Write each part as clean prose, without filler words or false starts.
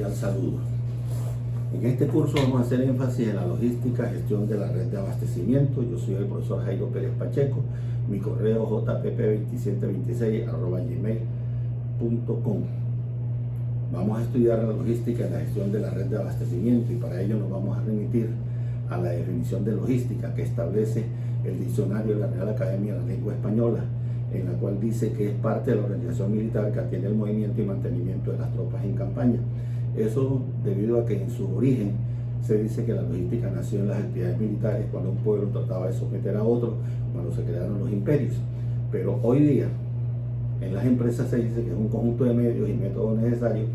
cordial saludo. En este curso vamos a hacer énfasis en la logística, gestión de la red de abastecimiento. Yo soy el profesor Jairo Pérez Pacheco. Mi correo jpp2726@gmail.com. Vamos a estudiar la logística y la gestión de la red de abastecimiento, y para ello nos vamos a remitir a la definición de logística que establece el diccionario de la Real Academia de la Lengua Española, en la cual dice que es parte de la organización militar que atiende el movimiento y mantenimiento de las tropas en campaña. Eso debido a que en su origen se dice que la logística nació en las actividades militares, cuando un pueblo trataba de someter a otro, cuando se crearon los imperios. Pero hoy día en las empresas se dice que es un conjunto de medios y métodos necesarios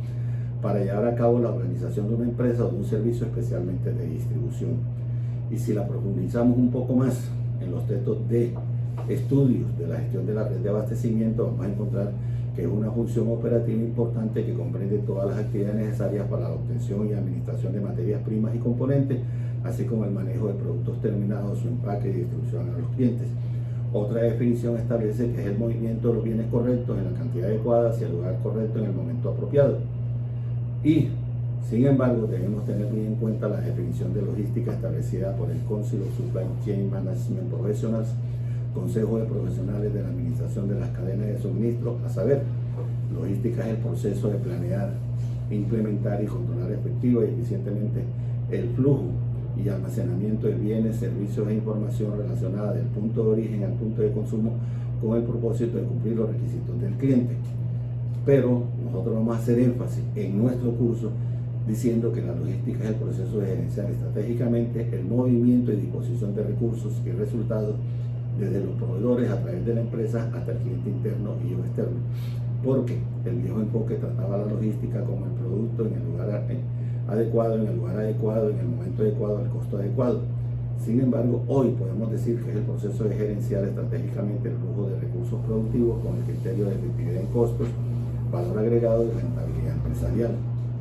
para llevar a cabo la organización de una empresa o de un servicio, especialmente de distribución. Y si la profundizamos un poco más en los textos de estudios de la gestión de la red de abastecimiento, vamos a encontrar que es una función operativa importante que comprende todas las actividades necesarias para la obtención y administración de materias primas y componentes, así como el manejo de productos terminados, su empaque y distribución a los clientes. Otra definición establece que es el movimiento de los bienes correctos en la cantidad adecuada hacia el lugar correcto en el momento apropiado. Y, sin embargo, debemos tener bien en cuenta la definición de logística establecida por el Council of Supply Chain Management Professionals, Consejo de Profesionales de la Administración de las Cadenas de Suministro, a saber, logística es el proceso de planear, implementar y controlar efectiva y eficientemente el flujo y almacenamiento de bienes, servicios e información relacionada del punto de origen al punto de consumo con el propósito de cumplir los requisitos del cliente. Pero nosotros vamos a hacer énfasis en nuestro curso diciendo que la logística es el proceso de gerenciar estratégicamente el movimiento y disposición de recursos y resultados desde los proveedores a través de la empresa hasta el cliente interno y o externo, porque el viejo enfoque trataba la logística como el producto en el lugar adecuado, en el lugar adecuado, en el momento adecuado, al costo adecuado. Sin embargo, hoy podemos decir que es el proceso de gerenciar estratégicamente el flujo de recursos productivos con el criterio de efectividad en costos, valor agregado y rentabilidad empresarial,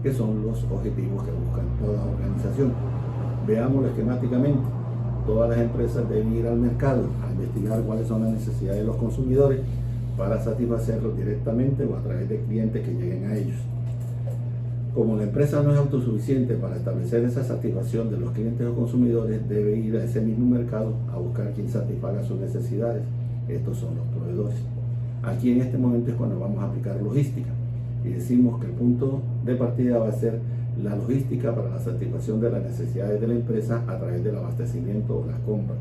que son los objetivos que buscan toda organización. Veámoslo esquemáticamente. Todas las empresas deben ir al mercado a investigar cuáles son las necesidades de los consumidores para satisfacerlos directamente o a través de clientes que lleguen a ellos. Como la empresa no es autosuficiente para establecer esa satisfacción de los clientes o consumidores, debe ir a ese mismo mercado a buscar quien satisfaga sus necesidades. Estos son los proveedores. Aquí en este momento es cuando vamos a aplicar logística y decimos que el punto de partida va a ser la logística para la satisfacción de las necesidades de la empresa a través del abastecimiento o la compra.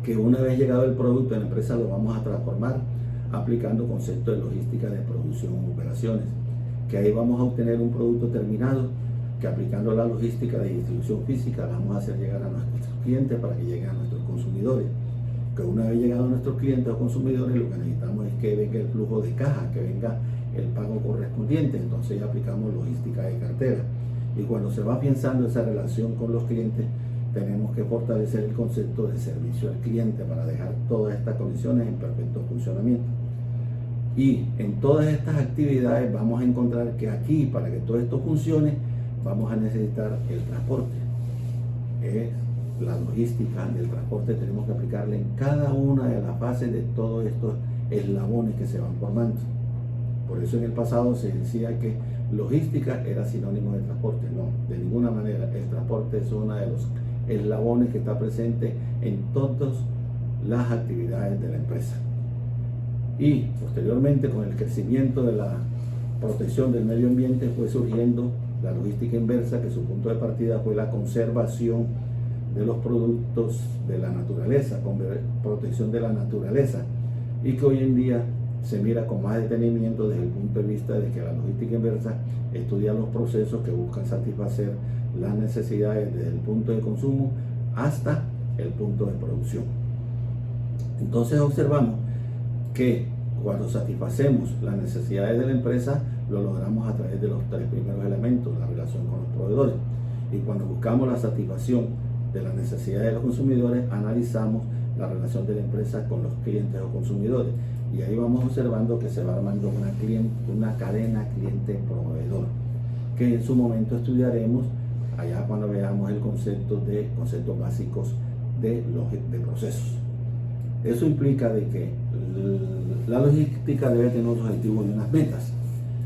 Que una vez llegado el producto en la empresa lo vamos a transformar aplicando conceptos de logística de producción o operaciones. Que ahí vamos a obtener un producto terminado que, aplicando la logística de distribución física, vamos a hacer llegar a nuestros clientes para que lleguen a nuestros consumidores. Que una vez llegado a nuestros clientes o consumidores, lo que necesitamos es que venga el flujo de caja, que venga el pago correspondiente. Entonces ya aplicamos logística de cartera. Y cuando se va pensando esa relación con los clientes, tenemos que fortalecer el concepto de servicio al cliente para dejar todas estas condiciones en perfecto funcionamiento. Y en todas estas actividades vamos a encontrar que aquí, para que todo esto funcione, vamos a necesitar el transporte. Es la logística del transporte, tenemos que aplicarle en cada una de las fases de todos estos eslabones que se van formando. Por eso en el pasado se decía que logística era sinónimo de transporte. No, de ninguna manera. El transporte es uno de los eslabones que está presente en todas las actividades de la empresa. Y posteriormente, con el crecimiento de la protección del medio ambiente, fue surgiendo la logística inversa, que su punto de partida fue la conservación de los productos de la naturaleza, con protección de la naturaleza, y que hoy en día se mira con más detenimiento desde el punto de vista de que la logística inversa estudia los procesos que buscan satisfacer las necesidades desde el punto de consumo hasta el punto de producción. Entonces observamos que cuando satisfacemos las necesidades de la empresa, lo logramos a través de los tres primeros elementos, la relación con los proveedores. Y cuando buscamos la satisfacción de las necesidades de los consumidores, analizamos la relación de la empresa con los clientes o consumidores. Y ahí vamos observando que se va armando una cadena cliente-proveedor, que en su momento estudiaremos allá cuando veamos el conceptos básicos de procesos. Eso implica de que la logística debe tener unos objetivos y unas metas.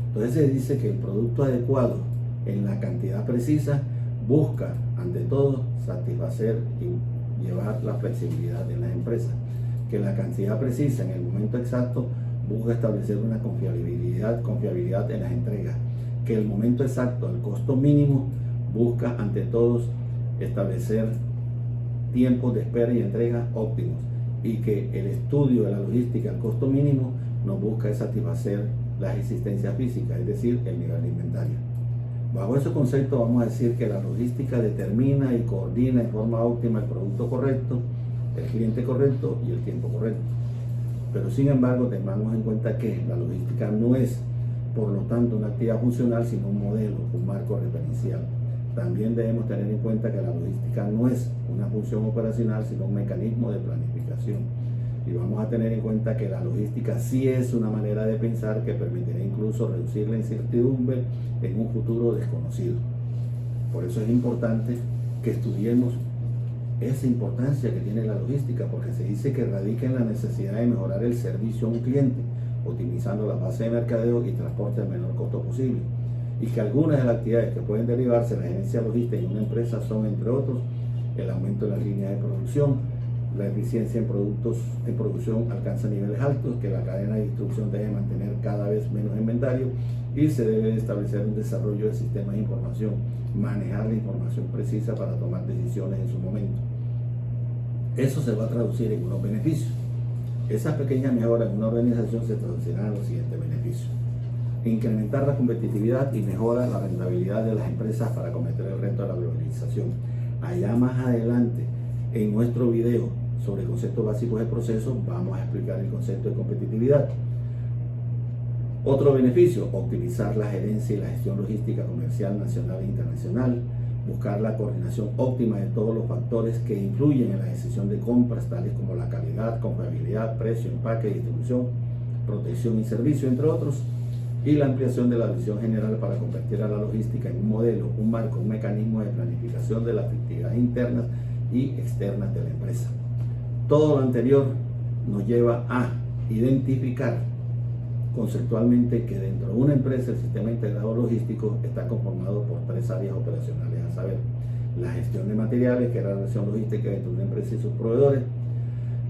Entonces se dice que el producto adecuado en la cantidad precisa busca, ante todo, satisfacer y llevar la flexibilidad de las empresas. Que la cantidad precisa en el momento exacto busca establecer una confiabilidad en las entregas. Que el momento exacto, al costo mínimo, busca, ante todos, establecer tiempos de espera y entrega óptimos. Y que el estudio de la logística al costo mínimo nos busca satisfacer las existencias físicas, es decir, el nivel de inventario. Bajo ese concepto vamos a decir que la logística determina y coordina en forma óptima el producto correcto, el cliente correcto y el tiempo correcto. Pero sin embargo tengamos en cuenta que la logística no es, por lo tanto, una actividad funcional, sino un modelo, un marco referencial. También debemos tener en cuenta que la logística no es una función operacional, sino un mecanismo de planificación. Y vamos a tener en cuenta que la logística sí es una manera de pensar que permitirá incluso reducir la incertidumbre en un futuro desconocido. Por eso es importante que estudiemos esa importancia que tiene la logística, porque se dice que radica en la necesidad de mejorar el servicio a un cliente, optimizando la base de mercadeo y transporte al menor costo posible. Y que algunas de las actividades que pueden derivarse de la gerencia logística en una empresa son, entre otros, el aumento de las líneas de producción, la eficiencia en producción alcanza niveles altos, que la cadena de distribución debe mantener cada vez menos inventario y se debe establecer un desarrollo de sistemas de información, manejar la información precisa para tomar decisiones en su momento. Eso se va a traducir en unos beneficios. Esas pequeñas mejoras en una organización se traducirán en los siguientes beneficios: incrementar la competitividad y mejora la rentabilidad de las empresas para acometer el reto de la globalización. Allá más adelante, en nuestro video sobre conceptos básicos de procesos, vamos a explicar el concepto de competitividad. Otro beneficio: optimizar la gerencia y la gestión logística comercial nacional e internacional, buscar la coordinación óptima de todos los factores que influyen en la decisión de compras, tales como la calidad, confiabilidad, precio, empaque, distribución, protección y servicio, entre otros, y la ampliación de la visión general para convertir a la logística en un modelo, un marco, un mecanismo de planificación de las actividades internas y externas de la empresa. Todo lo anterior nos lleva a identificar conceptualmente que dentro de una empresa el sistema integrado logístico está conformado por tres áreas operacionales, a saber, la gestión de materiales, que es la relación logística entre una empresa y sus proveedores;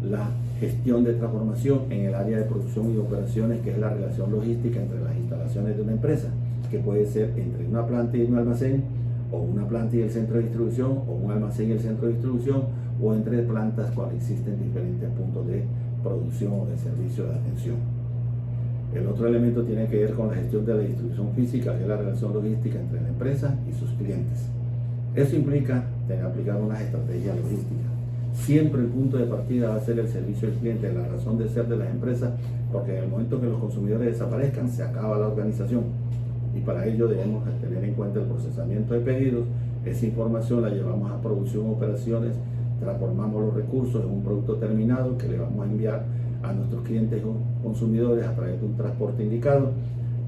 la gestión de transformación en el área de producción y operaciones, que es la relación logística entre las instalaciones de una empresa, que puede ser entre una planta y un almacén, o una planta y el centro de distribución, o un almacén y el centro de distribución, o entre plantas cuando existen diferentes puntos de producción o de servicio de atención. El otro elemento tiene que ver con la gestión de la distribución física, que es la relación logística entre la empresa y sus clientes. Eso implica aplicar unas estrategias logísticas. Siempre el punto de partida va a ser el servicio al cliente, la razón de ser de las empresas, porque en el momento que los consumidores desaparezcan, se acaba la organización. Y para ello debemos tener en cuenta el procesamiento de pedidos. Esa información la llevamos a producción, operaciones, transformamos los recursos en un producto terminado que le vamos a enviar a nuestros clientes o consumidores a través de un transporte indicado,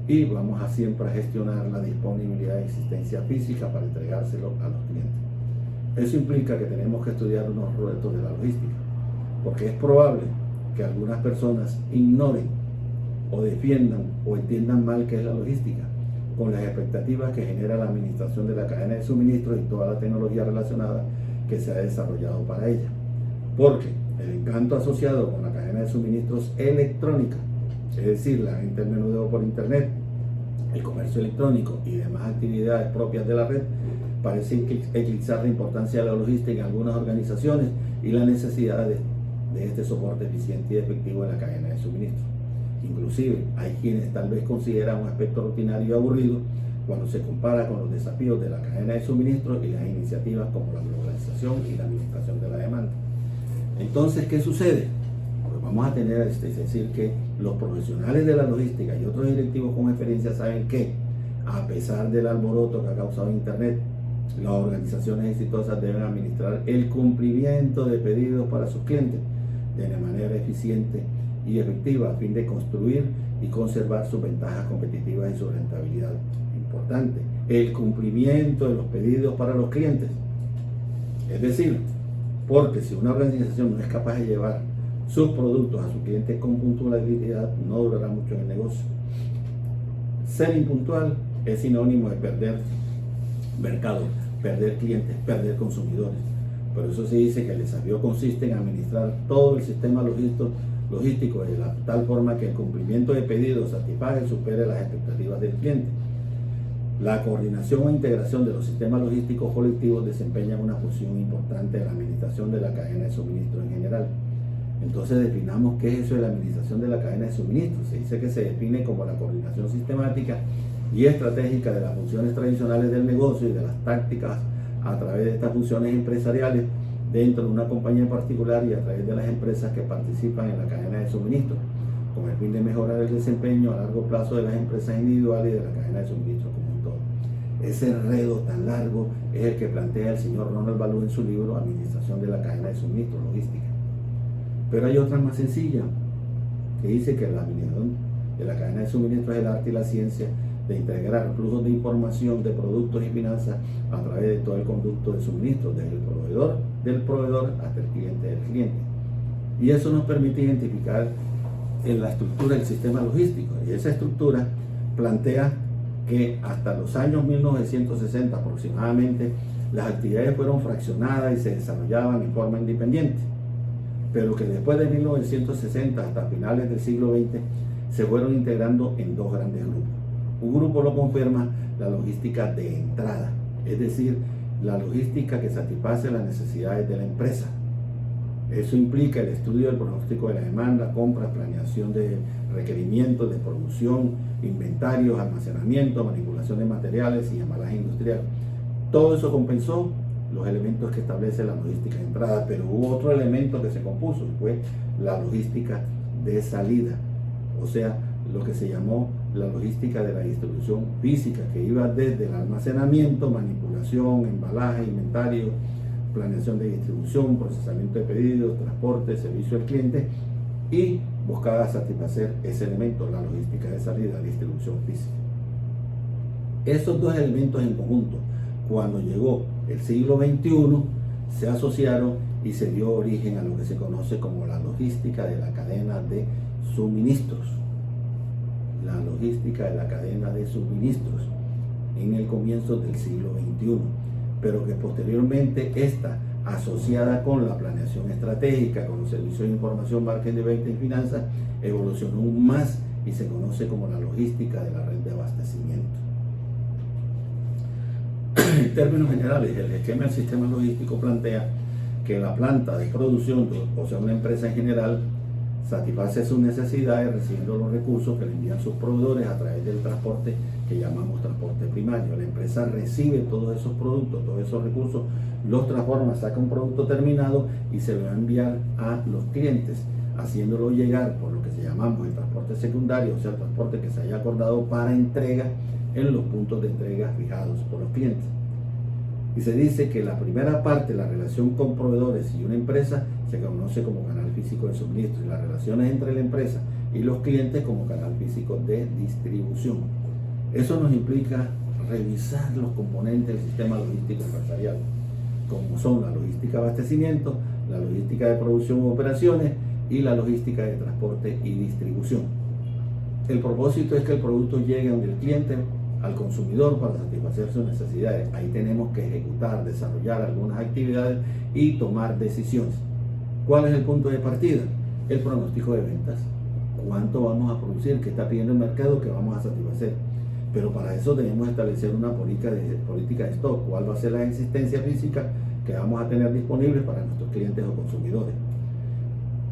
y vamos a siempre gestionar la disponibilidad de existencia física para entregárselo a los clientes. Eso implica que tenemos que estudiar unos retos de la logística, porque es probable que algunas personas ignoren o defiendan o entiendan mal qué es la logística, con las expectativas que genera la administración de la cadena de suministro y toda la tecnología relacionada que se ha desarrollado para ella. Porque el encanto asociado con la cadena de suministros electrónica, es decir, la venta del menudeo por internet, el comercio electrónico y demás actividades propias de la red, parece eclipsar la importancia de la logística en algunas organizaciones y la necesidad de este soporte eficiente y efectivo en la cadena de suministro. Inclusive hay quienes tal vez consideran un aspecto rutinario y aburrido cuando se compara con los desafíos de la cadena de suministro y las iniciativas como la globalización y la administración de la demanda. Entonces, ¿qué sucede? Pues vamos a tener, es decir, que los profesionales de la logística y otros directivos con experiencia saben que, a pesar del alboroto que ha causado Internet, las organizaciones exitosas deben administrar el cumplimiento de pedidos para sus clientes de manera eficiente y efectiva a fin de construir y conservar sus ventajas competitivas y su rentabilidad. Importante, el cumplimiento de los pedidos para los clientes. Es decir, porque si una organización no es capaz de llevar sus productos a sus clientes con puntualidad, no durará mucho en el negocio. Ser impuntual es sinónimo de perder mercado, perder clientes, perder consumidores. Por eso se dice que el desafío consiste en administrar todo el sistema logístico de la tal forma que el cumplimiento de pedidos satisfaga y supere las expectativas del cliente. La coordinación o integración de los sistemas logísticos colectivos desempeña una función importante en la administración de la cadena de suministro en general. Entonces definamos qué es eso de la administración de la cadena de suministro. Se dice que se define como la coordinación sistemática y estratégica de las funciones tradicionales del negocio y de las tácticas a través de estas funciones empresariales dentro de una compañía en particular y a través de las empresas que participan en la cadena de suministro, con el fin de mejorar el desempeño a largo plazo de las empresas individuales y de la cadena de suministro como un todo. Ese enredo tan largo es el que plantea el señor Ronald Balú en su libro Administración de la cadena de suministro, logística. Pero hay otra más sencilla, que dice que la administración de la cadena de suministro es el arte y la ciencia de integrar flujos de información de productos y finanzas a través de todo el conducto de suministro, desde el proveedor del proveedor hasta el cliente del cliente. Y eso nos permite identificar en la estructura del sistema logístico. Y esa estructura plantea que hasta los años 1960 aproximadamente las actividades fueron fraccionadas y se desarrollaban en forma independiente, pero que después de 1960 hasta finales del siglo XX se fueron integrando en dos grandes grupos. Un grupo lo confirma la logística de entrada, es decir, la logística que satisface las necesidades de la empresa. Eso implica el estudio del pronóstico de la demanda, compras, planeación de requerimientos de producción, inventarios, almacenamiento, manipulación de materiales y embalaje industrial. Todo eso compensó los elementos que establece la logística de entrada, pero hubo otro elemento que se compuso, y fue la logística de salida, o sea, lo que se llamó la logística de la distribución física, que iba desde el almacenamiento, manipulación, embalaje, inventario, planeación de distribución, procesamiento de pedidos, transporte, servicio al cliente, y buscaba satisfacer ese elemento, la logística de salida, distribución física. Esos dos elementos en conjunto, cuando llegó el siglo XXI, se asociaron y se dio origen a lo que se conoce como la logística de la cadena de suministros. La logística de la cadena de suministros en el comienzo del siglo XXI, pero que posteriormente esta, asociada con la planeación estratégica, con los servicios de información, marketing, de venta y finanzas, evolucionó aún más y se conoce como la logística de la red de abastecimiento. En términos generales, el esquema del sistema logístico plantea que la planta de producción, o sea, una empresa en general, satisface sus necesidades recibiendo los recursos que le envían sus proveedores a través del transporte que llamamos transporte primario. La empresa recibe todos esos productos, todos esos recursos, los transforma, saca un producto terminado y se lo va a enviar a los clientes, haciéndolo llegar por lo que se llamamos el transporte secundario, o sea, el transporte que se haya acordado para entrega en los puntos de entrega fijados por los clientes. Y se dice que la primera parte, la relación con proveedores y una empresa, se conoce como canal físico de suministro, y las relaciones entre la empresa y los clientes como canal físico de distribución. Eso nos implica revisar los componentes del sistema logístico empresarial, como son la logística de abastecimiento, la logística de producción u operaciones y la logística de transporte y distribución. El propósito es que el producto llegue donde el cliente, al consumidor, para satisfacer sus necesidades. Ahí tenemos que ejecutar, desarrollar algunas actividades y tomar decisiones. ¿Cuál es el punto de partida? El pronóstico de ventas. ¿Cuánto vamos a producir? ¿Qué está pidiendo el mercado? ¿Qué vamos a satisfacer? Pero para eso debemos establecer una política de stock. ¿Cuál va a ser la existencia física que vamos a tener disponible para nuestros clientes o consumidores?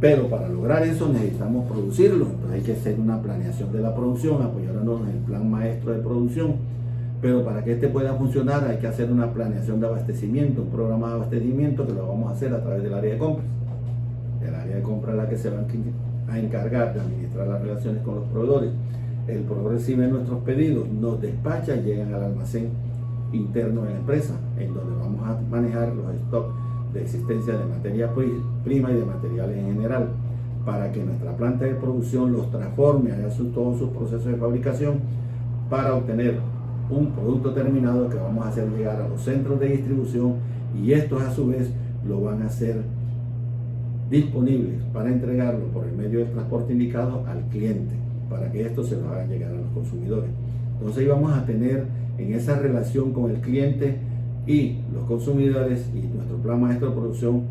Pero para lograr eso necesitamos producirlo, entonces hay que hacer una planeación de la producción, apoyarnos en el plan maestro de producción, pero para que este pueda funcionar hay que hacer una planeación de abastecimiento, un programa de abastecimiento que lo vamos a hacer a través del área de compras. El área de compras es la que se va a encargar de administrar las relaciones con los proveedores. El proveedor recibe nuestros pedidos, nos despacha y llegan al almacén interno de la empresa, en donde vamos a manejar los stocks de existencia de materia prima y de materiales en general, para que nuestra planta de producción los transforme, haga todos sus procesos de fabricación para obtener un producto terminado que vamos a hacer llegar a los centros de distribución, y estos a su vez lo van a hacer disponibles para entregarlo por el medio del transporte indicado al cliente, para que esto se lo haga llegar a los consumidores. Entonces íbamos a tener en esa relación con el cliente y los consumidores y nuestro plan maestro de producción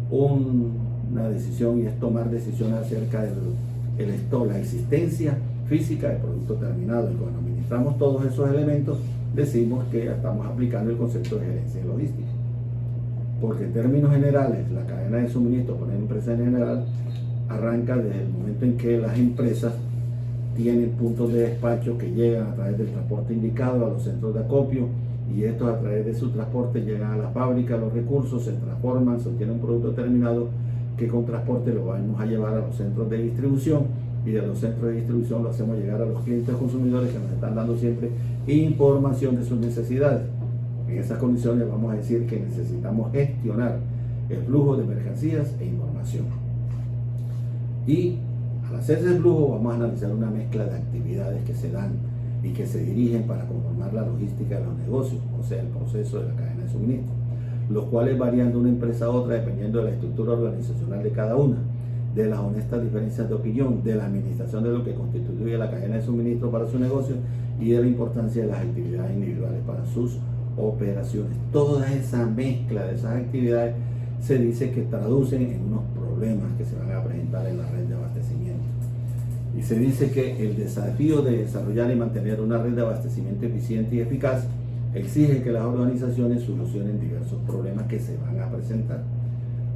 una decisión, y es tomar decisiones acerca del stock, la existencia física del producto terminado. Y cuando administramos todos esos elementos, decimos que estamos aplicando el concepto de gerencia de logística. Porque en términos generales, la cadena de suministro por una empresa en general arranca desde el momento en que las empresas tienen puntos de despacho que llegan a través del transporte indicado a los centros de acopio, y estos a través de su transporte llegan a la fábrica, los recursos se transforman, se obtiene un producto terminado que con transporte lo vamos a llevar a los centros de distribución, y de los centros de distribución lo hacemos llegar a los clientes consumidores que nos están dando siempre información de sus necesidades. En esas condiciones vamos a decir que necesitamos gestionar el flujo de mercancías e información. Y al hacer ese flujo vamos a analizar una mezcla de actividades que se dan y que se dirigen para conformar la logística de los negocios, o sea, el proceso de la cadena de suministro, los cuales varían de una empresa a otra dependiendo de la estructura organizacional de cada una, de las honestas diferencias de opinión, de la administración de lo que constituye la cadena de suministro para su negocio y de la importancia de las actividades individuales para sus operaciones. Toda esa mezcla de esas actividades se dice que traducen en unos problemas que se van a presentar en la red de abastecimiento. Y se dice que el desafío de desarrollar y mantener una red de abastecimiento eficiente y eficaz exige que las organizaciones solucionen diversos problemas que se van a presentar,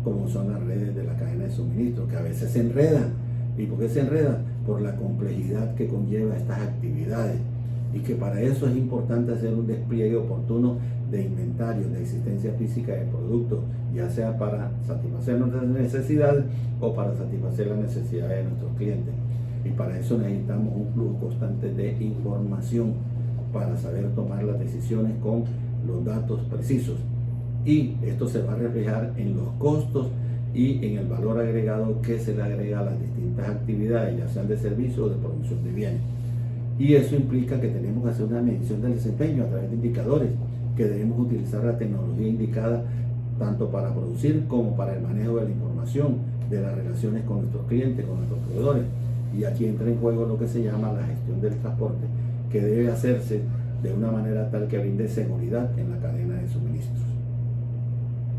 como son las redes de la cadena de suministro, que a veces se enredan. ¿Y por qué se enredan? Por la complejidad que conlleva estas actividades, y que para eso es importante hacer un despliegue oportuno de inventario, de existencia física de productos, ya sea para satisfacer nuestras necesidades o para satisfacer las necesidades de nuestros clientes. Y para eso necesitamos un flujo constante de información para saber tomar las decisiones con los datos precisos. Y esto se va a reflejar en los costos y en el valor agregado que se le agrega a las distintas actividades, ya sean de servicio o de producción de bienes. Y eso implica que tenemos que hacer una medición del desempeño a través de indicadores, que debemos utilizar la tecnología indicada tanto para producir como para el manejo de la información, de las relaciones con nuestros clientes, con nuestros proveedores. Y aquí entra en juego lo que se llama la gestión del transporte, que debe hacerse de una manera tal que brinde seguridad en la cadena de suministros.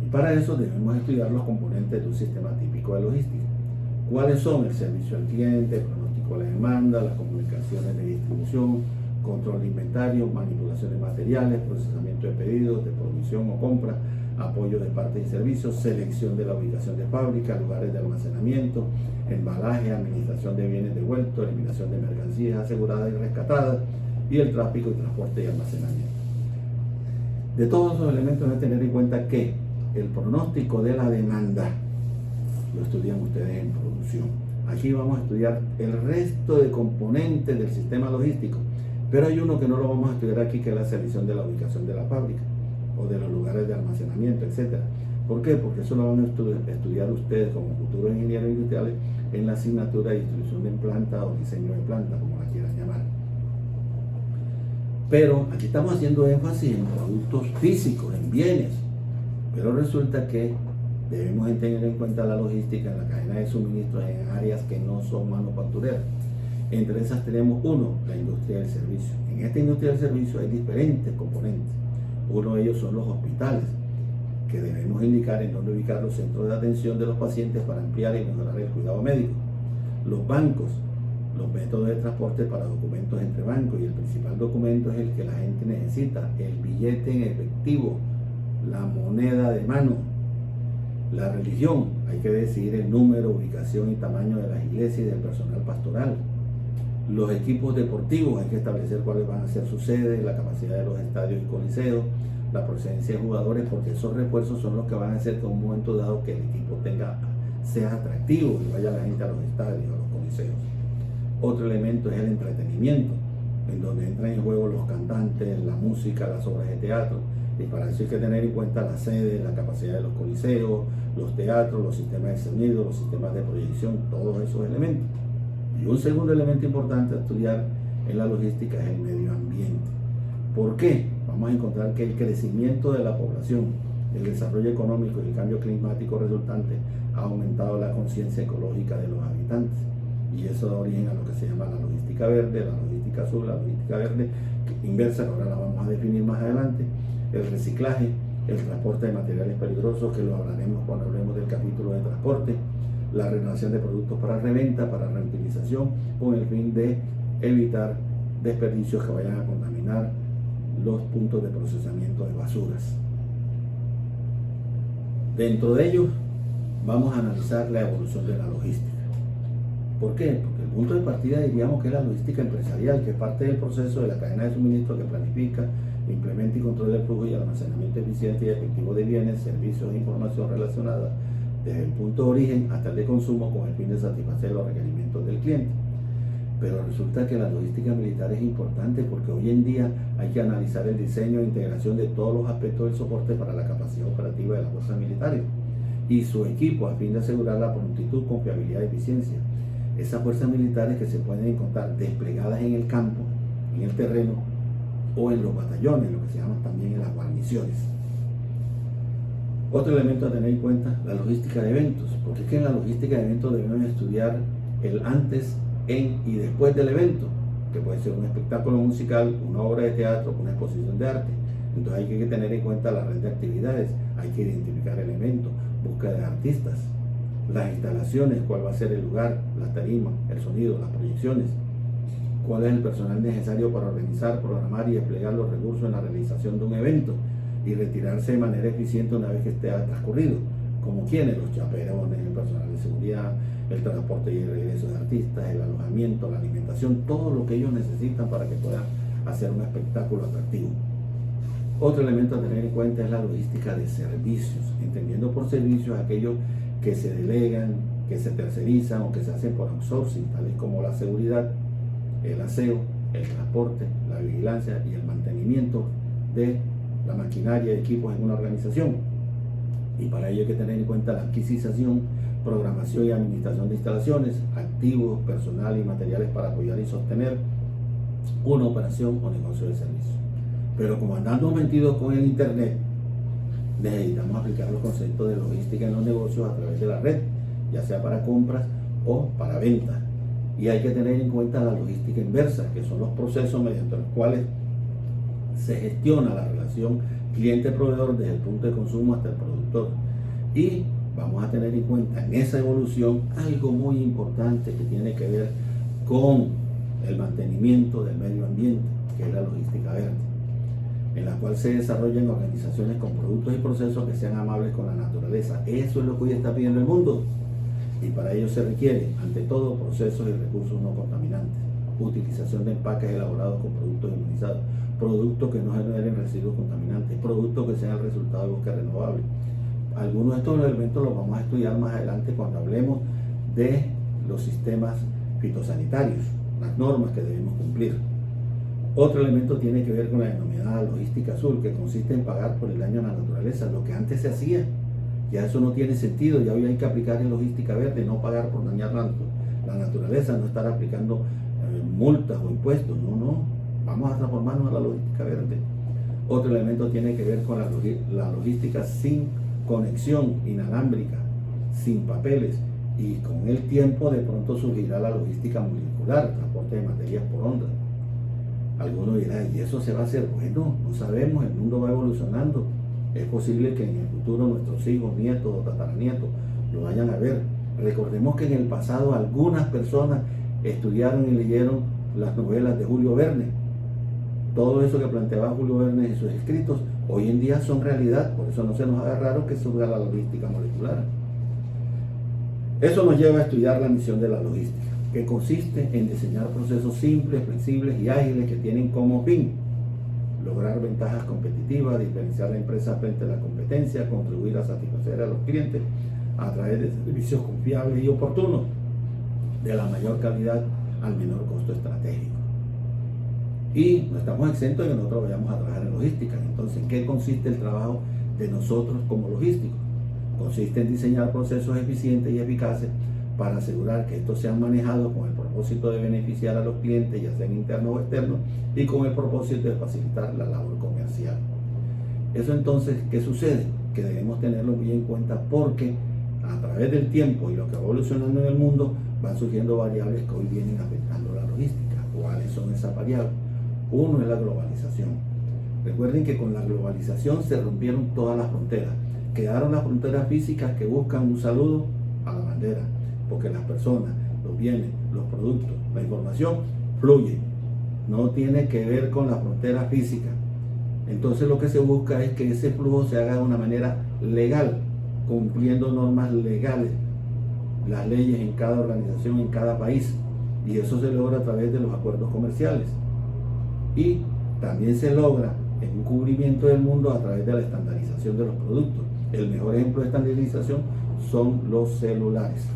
Y para eso debemos estudiar los componentes de un sistema típico de logística. ¿Cuáles son? El servicio al cliente, el pronóstico de la demanda, las comunicaciones de distribución, control de inventario, manipulación de materiales, procesamiento de pedidos, de provisión o compra, apoyo de partes y servicios, selección de la ubicación de fábrica, lugares de almacenamiento, embalaje, administración de bienes devueltos, eliminación de mercancías aseguradas y rescatadas, y el tráfico y transporte y almacenamiento. De todos esos elementos hay que tener en cuenta que el pronóstico de la demanda lo estudian ustedes en producción. Aquí vamos a estudiar el resto de componentes del sistema logístico, pero hay uno que no lo vamos a estudiar aquí, que es la selección de la ubicación de la fábrica o de los lugares de almacenamiento, etc. ¿Por qué? Porque eso lo van a estudiar ustedes como futuros ingenieros industriales en la asignatura de distribución de planta o diseño de planta, como la quieran llamar. Pero aquí estamos haciendo énfasis en productos físicos, en bienes, pero resulta que debemos tener en cuenta la logística en la cadena de suministros en áreas que no son manufactureras. Entre esas tenemos la industria del servicio. En esta industria del servicio hay diferentes componentes. Uno de ellos son los hospitales, que debemos indicar en dónde ubicar los centros de atención de los pacientes para ampliar y mejorar el cuidado médico. Los bancos, los métodos de transporte para documentos entre bancos, y el principal documento es el que la gente necesita, el billete en efectivo, la moneda de mano. La religión, hay que decidir el número, ubicación y tamaño de las iglesias y del personal pastoral. Los equipos deportivos, hay que establecer cuáles van a ser sus sedes, la capacidad de los estadios y coliseos, la procedencia de jugadores, porque esos refuerzos son los que van a hacer que en un momento dado que el equipo sea atractivo y vaya la gente a los estadios, a los coliseos. Otro elemento es el entretenimiento, en donde entran en juego los cantantes, la música, las obras de teatro. Y para eso hay que tener en cuenta la sede, la capacidad de los coliseos, los teatros, los sistemas de sonido, los sistemas de proyección, todos esos elementos. Y un segundo elemento importante a estudiar en la logística es el medio ambiente. ¿Por qué? Vamos a encontrar que el crecimiento de la población, el desarrollo económico y el cambio climático resultante ha aumentado la conciencia ecológica de los habitantes. y eso da origen a lo que se llama la logística verde, la logística azul, la logística verde inversa, que ahora la vamos a definir más adelante, el reciclaje, el transporte de materiales peligrosos, que lo hablaremos cuando hablemos del capítulo de transporte, la renovación de productos para reventa, para reutilización, con el fin de evitar desperdicios que vayan a contaminar los puntos de procesamiento de basuras. Dentro de ellos vamos a analizar la evolución de la logística. ¿Por qué? Porque el punto de partida diríamos que es la logística empresarial, que es parte del proceso de la cadena de suministro que planifica, implementa y controla el flujo y almacenamiento eficiente y efectivo de bienes, servicios e información relacionada desde el punto de origen hasta el de consumo con el fin de satisfacer los requerimientos del cliente. Pero resulta que la logística militar es importante porque hoy en día hay que analizar el diseño e integración de todos los aspectos del soporte para la capacidad operativa de las fuerzas militares y su equipo a fin de asegurar la prontitud, confiabilidad y eficiencia. Esas fuerzas militares que se pueden encontrar desplegadas en el campo, en el terreno o en los batallones, lo que se llaman también en las guarniciones. Otro elemento a tener en cuenta, la logística de eventos, porque es que en la logística de eventos debemos estudiar el antes, en y después del evento, que puede ser un espectáculo musical, una obra de teatro, una exposición de arte. Entonces hay que tener en cuenta la red de actividades, hay que identificar el evento, búsqueda de artistas, las instalaciones, cuál va a ser el lugar, las tarimas, el sonido, las proyecciones, cuál es el personal necesario para organizar, programar y desplegar los recursos en la realización de un evento y retirarse de manera eficiente una vez que esté transcurrido, como quienes, los chaperones, el personal de seguridad, el transporte y el regreso de artistas, el alojamiento, la alimentación, todo lo que ellos necesitan para que puedan hacer un espectáculo atractivo. Otro elemento a tener en cuenta es la logística de servicios, entendiendo por servicios aquellos que se delegan, que se tercerizan o que se hacen por outsourcing, tales como la seguridad, el aseo, el transporte, la vigilancia y el mantenimiento de la maquinaria y equipos en una organización. Y para ello hay que tener en cuenta la adquisición, programación y administración de instalaciones, activos, personal y materiales para apoyar y sostener una operación o negocio de servicio. Pero como andamos metidos con el internet, necesitamos aplicar los conceptos de logística en los negocios a través de la red, ya sea para compras o para ventas. Y hay que tener en cuenta la logística inversa, que son los procesos mediante los cuales se gestiona la relación cliente-proveedor desde el punto de consumo hasta el productor. Y vamos a tener en cuenta en esa evolución algo muy importante que tiene que ver con el mantenimiento del medio ambiente, que es la logística verde, en la cual se desarrollan organizaciones con productos y procesos que sean amables con la naturaleza. Eso es lo que hoy está pidiendo el mundo. Y para ello se requiere, ante todo, procesos y recursos no contaminantes, utilización de empaques elaborados con productos ionizados, productos que no generen residuos contaminantes, productos que sean el resultado de búsqueda renovable. Algunos de estos elementos los vamos a estudiar más adelante cuando hablemos de los sistemas fitosanitarios, las normas que debemos cumplir. Otro elemento tiene que ver con la denominada logística azul, que consiste en pagar por el daño a la naturaleza, lo que antes se hacía. Ya eso no tiene sentido, ya hoy hay que aplicar en logística verde, no pagar por dañar la naturaleza, no estar aplicando multas o impuestos, no, vamos a transformarnos a la logística verde. Otro elemento tiene que ver con la logística sin conexión inalámbrica, sin papeles, y con el tiempo de pronto surgirá la logística molecular, transporte de materias por onda. Algunos dirán, ¿y eso se va a hacer? Bueno, no sabemos, el mundo va evolucionando. Es posible que en el futuro nuestros hijos, nietos o tataranietos lo vayan a ver. Recordemos que en el pasado algunas personas estudiaron y leyeron las novelas de Julio Verne. Todo eso que planteaba Julio Verne en sus escritos, hoy en día son realidad, por eso no se nos haga raro que surja la logística molecular. Eso nos lleva a estudiar la misión de la logística, que consiste en diseñar procesos simples, flexibles y ágiles que tienen como fin lograr ventajas competitivas, diferenciar la empresa frente a la competencia, contribuir a satisfacer a los clientes a través de servicios confiables y oportunos, de la mayor calidad al menor costo estratégico. Y no estamos exentos de que nosotros vayamos a trabajar en logística. Entonces, ¿en qué consiste el trabajo de nosotros como logísticos? Consiste en diseñar procesos eficientes y eficaces para asegurar que estos sean manejados con el propósito de beneficiar a los clientes, ya sean internos o externos, y con el propósito de facilitar la labor comercial. Eso entonces, ¿qué sucede? Que debemos tenerlo muy en cuenta porque a través del tiempo y lo que va evolucionando en el mundo, van surgiendo variables que hoy vienen afectando la logística. ¿Cuáles son esas variables? Uno es la globalización. Recuerden que con la globalización se rompieron todas las fronteras. Quedaron las fronteras físicas que buscan un saludo a la bandera, porque las personas, los bienes, los productos, la información fluye. No tiene que ver con la frontera física. Entonces lo que se busca es que ese flujo se haga de una manera legal, cumpliendo normas legales, las leyes en cada organización, en cada país, y eso se logra a través de los acuerdos comerciales, y también se logra en un cubrimiento del mundo a través de la estandarización de los productos. El mejor ejemplo de estandarización son los celulares.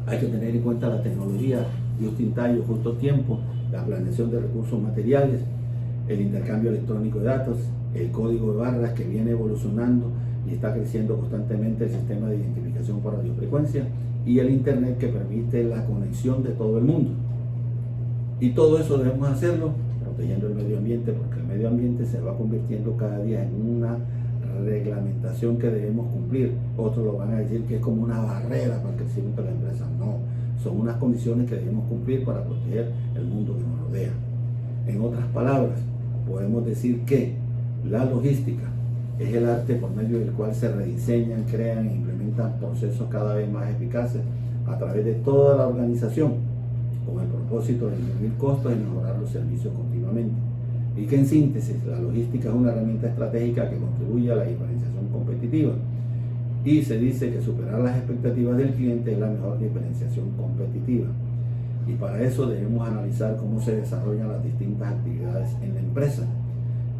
Hay que tener en cuenta la tecnología just in time, justo tiempo, la planeación de recursos materiales, el intercambio electrónico de datos, el código de barras que viene evolucionando y está creciendo constantemente el sistema de identificación por radiofrecuencia, y el internet que permite la conexión de todo el mundo. Y todo eso debemos hacerlo protegiendo el medio ambiente, porque el medio ambiente se va convirtiendo cada día en una reglamentación que debemos cumplir. Otros lo van a decir que es como una barrera para el crecimiento de la empresa. No, son unas condiciones que debemos cumplir para proteger el mundo que nos rodea. En otras palabras, podemos decir que la logística es el arte por medio del cual se rediseñan, crean e implementan procesos cada vez más eficaces a través de toda la organización, con el propósito de disminuir costos y mejorar los servicios continuamente. Y que en síntesis, la logística es una herramienta estratégica que contribuye a la diferenciación competitiva. Y se dice que superar las expectativas del cliente es la mejor diferenciación competitiva. Y para eso debemos analizar cómo se desarrollan las distintas actividades en la empresa.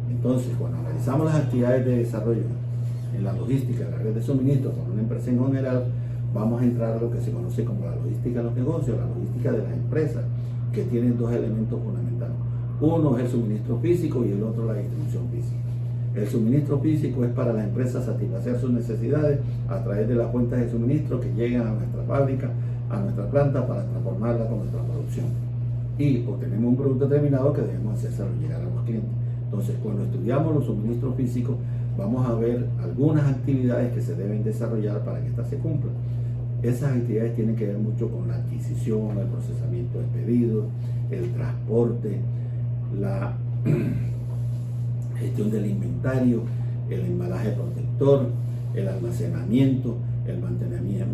Entonces, cuando analizamos las actividades de desarrollo en la logística, en la red de suministro, con una empresa en general, vamos a entrar a lo que se conoce como la logística de los negocios, la logística de las empresas, que tienen dos elementos fundamentales. Uno es el suministro físico y el otro la distribución física. El suministro físico es para las empresas satisfacer sus necesidades a través de las fuentes de suministro que llegan a nuestra fábrica, a nuestra planta, para transformarla con nuestra producción. Y obtenemos un producto determinado que debemos hacérselo llegar a los clientes. Entonces, cuando estudiamos los suministros físicos, vamos a ver algunas actividades que se deben desarrollar para que éstas se cumplan. Esas actividades tienen que ver mucho con la adquisición, el procesamiento de pedidos, el transporte, la gestión del inventario, el embalaje protector, el almacenamiento, el mantenimiento,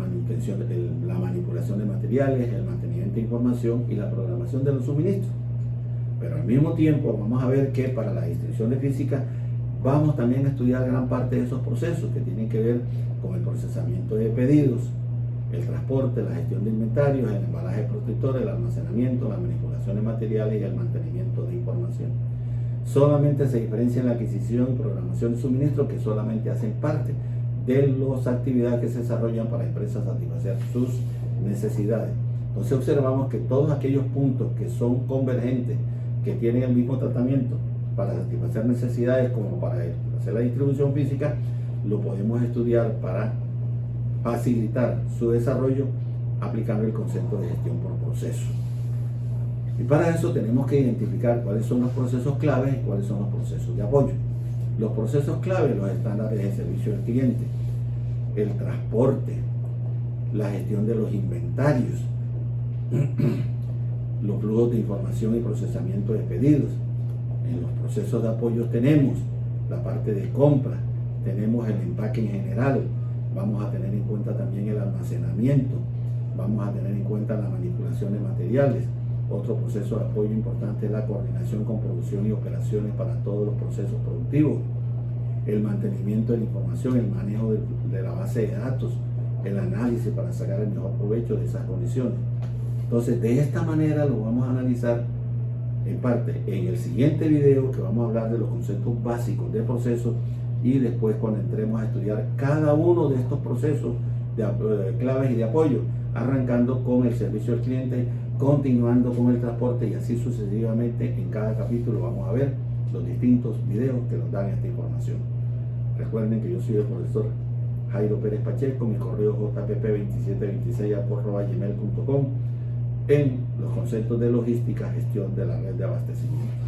la manipulación de materiales, el mantenimiento de información y la programación de los suministros. Pero al mismo tiempo vamos a ver que para la distribución de física vamos también a estudiar gran parte de esos procesos que tienen que ver con el procesamiento de pedidos, el transporte, la gestión de inventarios, el embalaje protector, el almacenamiento, la manipulación de materiales y el mantenimiento de información. Solamente se diferencia en la adquisición y programación de suministro, que solamente hacen parte de las actividades que se desarrollan para empresas satisfacer sus necesidades. Entonces observamos que todos aquellos puntos que son convergentes, que tienen el mismo tratamiento para satisfacer necesidades como para hacer la distribución física, lo podemos estudiar para facilitar su desarrollo aplicando el concepto de gestión por proceso. Y para eso tenemos que identificar cuáles son los procesos claves y cuáles son los procesos de apoyo. Los procesos claves, los estándares de servicio al cliente, el transporte, la gestión de los inventarios, los flujos de información y procesamiento de pedidos. En los procesos de apoyo tenemos la parte de compra, tenemos el empaque en general, vamos a tener en cuenta también el almacenamiento, vamos a tener en cuenta la manipulación de materiales. Otro proceso de apoyo importante es la coordinación con producción y operaciones para todos los procesos productivos, el mantenimiento de la información, el manejo de la base de datos, el análisis para sacar el mejor provecho de esas condiciones. Entonces, de esta manera lo vamos a analizar en parte en el siguiente video, que vamos a hablar de los conceptos básicos de procesos, y después cuando entremos a estudiar cada uno de estos procesos de claves y de apoyo, arrancando con el servicio al cliente, continuando con el transporte y así sucesivamente. En cada capítulo vamos a ver los distintos videos que nos dan esta información. Recuerden que yo soy el profesor Jairo Pérez Pacheco, mi correo jpp2726@gmail.com, en los conceptos de logística, gestión de la red de abastecimiento.